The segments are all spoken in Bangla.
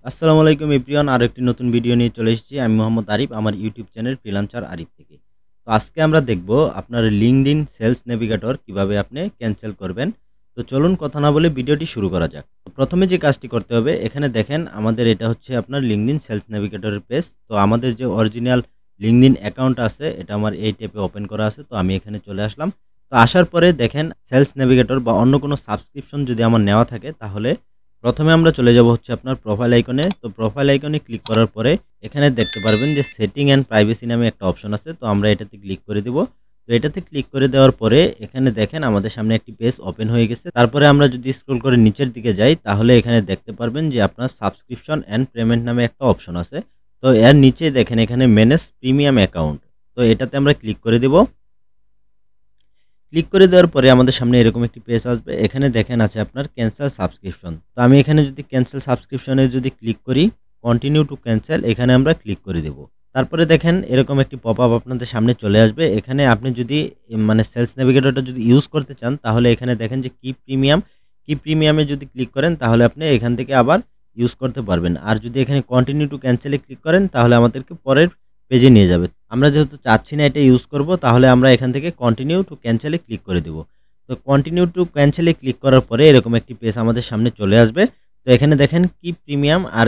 আসসালামু আলাইকুম এভরিওয়ান, আরো একটি নতুন ভিডিও নিয়ে চলে এসেছি। আমি মোহাম্মদ আরিফ, আমার ইউটিউব চ্যানেল ফ্রিল্যান্সার আরিফ থেকে। তো আজকে আমরা দেখব আপনার লিঙ্কডইন সেলস নেভিগেটর কিভাবে আপনি ক্যান্সেল করবেন। তো চলুন কথা না বলে ভিডিওটি শুরু করা যাক। তো প্রথমে যে কাজটি করতে হবে, এখানে দেখেন আমাদের এটা হচ্ছে আপনার লিঙ্কডইন সেলস নেভিগেটরের পেজ। তো আমাদের যে অরিজিনাল লিঙ্কডইন অ্যাকাউন্ট আছে এটা আমার এই ট্যাবে ওপেন করা আছে। তো আমি এখানে চলে আসলাম। তো আসার পরে দেখেন সেলস নেভিগেটর বা অন্য কোনো সাবস্ক্রিপশন যদি আমার নেওয়া থাকে, তাহলে প্রথমে আমরা চলে যাব হচ্ছে আপনার প্রোফাইল আইকনে। তো প্রোফাইল আইকনে ক্লিক করার পরে এখানে দেখতে পারবেন যে সেটিং অ্যান্ড প্রাইভেসি নামে একটা অপশন আছে। তো আমরা এটাতে ক্লিক করে দিব। তো এটাতে ক্লিক করে দেওয়ার পরে এখানে দেখেন আমাদের সামনে একটি পেজ ওপেন হয়ে গেছে। তারপরে আমরা যদি স্ক্রল করে নিচের দিকে যাই, তাহলে এখানে দেখতে পারবেন যে আপনার সাবস্ক্রিপশন অ্যান্ড পেমেন্ট নামে একটা অপশন আছে। তো এর নিচে দেখেন এখানে ম্যানেজ প্রিমিয়াম অ্যাকাউন্ট। তো এটাতে আমরা ক্লিক করে দিব। ক্লিক করে দেওয়ার পরে আমাদের সামনে এরকম একটি পেজ আসবে। এখানে দেখেন আছে আপনার ক্যান্সেল সাবস্ক্রিপশন। তো আমি এখানে যদি ক্যান্সেল সাবস্ক্রিপশনে যদি ক্লিক করি, কন্টিনিউ টু ক্যান্সেল এখানে আমরা ক্লিক করে দেব। তারপরে দেখেন এরকম একটি পপআপ আপনাদের সামনে চলে আসবে। এখানে আপনি যদি মানে সেলস নেভিগেটরটা যদি ইউজ করতে চান, তাহলে এখানে দেখেন যে কি প্রিমিয়ামে যদি ক্লিক করেন, তাহলে আপনি এখান থেকে আবার ইউজ করতে পারবেন। আর যদি এখানে কন্টিনিউ টু ক্যান্সেলে ক্লিক করেন, তাহলে আমাদেরকে পরের পেজে নিয়ে যাবে। আমরা যেহেতু চাচ্ছি না এটা ইউজ করব, তাহলে আমরা এখান থেকে কন্টিনিউ টু ক্যান্সেলে ক্লিক করে দেব। তো কন্টিনিউ টু ক্যান্সেলে ক্লিক করার পরে এরকম একটি পেজ আমাদের সামনে চলে আসবে। তো এখানে দেখেন কি প্রিমিয়াম আর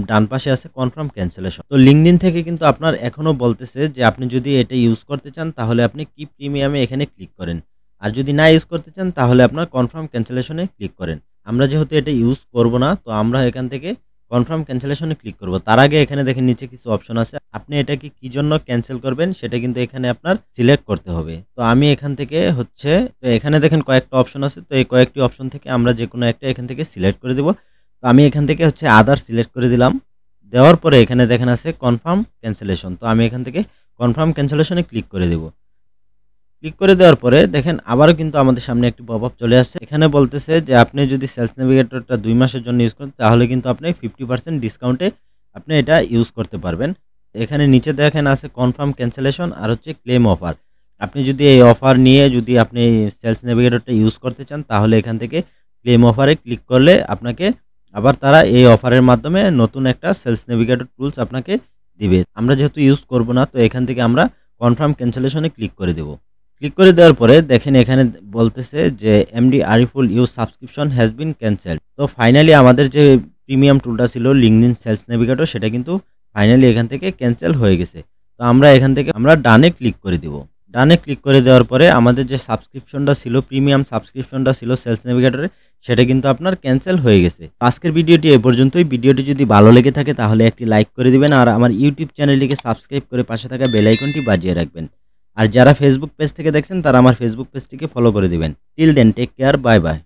ডান পাশে আছে কনফার্ম ক্যান্সেলেশন। তো লিঙ্কডইন থেকে কিন্তু আপনার এখনো বলতেছে যে আপনি যদি এটা ইউজ করতে চান, তাহলে আপনি কি প্রিমিয়ামে এখানে ক্লিক করেন। আর যদি না ইউজ করতে চান, তাহলে আপনার কনফার্ম ক্যান্সেলেশনে ক্লিক করেন। আমরা যেহেতু এটা ইউজ করব না, তো আমরা এখান থেকে কনফার্ম ক্যান্সেলেশনে ক্লিক করব। তার আগে এখানে দেখেন নিচে কিছু অপশন আছে। আপনি এটাকে কি জন্য ক্যানসেল করবেন সেটা কিন্তু এখানে আপনার সিলেক্ট করতে হবে। তো আমি এখান থেকে হচ্ছে, তো এখানে দেখেন কয়েকটা অপশন আছে। তো এই কয়েকটি অপশন থেকে আমরা যেকোনো একটা এখান থেকে সিলেক্ট করে দেব। তো আমি এখান থেকে হচ্ছে আদার সিলেক্ট করে দিলাম। দেওয়ার পরে এখানে দেখেন আছে কনফার্ম ক্যান্সেলেশন। তো আমি এখান থেকে কনফার্ম ক্যান্সেলেশনে ক্লিক করে দেব। ক্লিক করে দেওয়ার পরে দেখেন আবারও কিন্তু আমাদের সামনে একটি পপআপ চলে আসছে। এখানে বলতেছে যে আপনি যদি সেলস নেভিগেটরটা ২ মাসের জন্য ইউজ করেন, তাহলে কিন্তু আপনি 50% ডিসকাউন্টে আপনি এটা ইউজ করতে পারবেন। এখানে নিচে দেখেন আছে কনফার্ম ক্যান্সেলেশন আর হচ্ছে ক্লেম অফার। আপনি যদি এই অফার নিয়ে যদি আপনি সেলস নেভিগেটরটা ইউজ করতে চান, তাহলে এখান থেকে ক্লেম অফারে ক্লিক করলে আপনাকে আবার তারা এই অফারের মাধ্যমে নতুন একটা সেলস নেভিগেটর টুলস আপনাকে দিবে। আমরা যেহেতু ইউজ করব না, তো এখান থেকে আমরা কনফার্ম ক্যান্সেলেশনে ক্লিক করে দেব। ক্লিক করে দেওয়ার পরে দেখেন এখানে বলতেছে যে MD Ariful your subscription has been cancelled. তো ফাইনালি আমাদের যে প্রিমিয়াম টুলটা ছিল লিঙ্কডইন সেলস নেভিগেটর, সেটা কিন্তু ফাইনালি এখান থেকে ক্যান্সেল হয়ে গেছে। তো আমরা এখান থেকে আমরা ডানে ক্লিক করে দিব। ডানে ক্লিক করে দেওয়ার পরে আমাদের যে সাবস্ক্রিপশনটা ছিল, প্রিমিয়াম সাবস্ক্রিপশনটা ছিল সেলস নেভিগেটরে, সেটা কিন্তু আপনার ক্যান্সেল হয়ে গেছে। আজকের ভিডিওটি এ পর্যন্তই। ভিডিওটি যদি ভালো লেগে থাকে, তাহলে একটি লাইক করে দিবেন আর আমার ইউটিউব চ্যানেলটিকে সাবস্ক্রাইব করে পাশে থাকা বেল আইকনটি বাজিয়ে রাখবেন। আর যারা ফেসবুক পেজ থেকে দেখছেন, তারা আমার ফেসবুক পেজটিকে ফলো করে দিবেন। Till then, take care, bye by.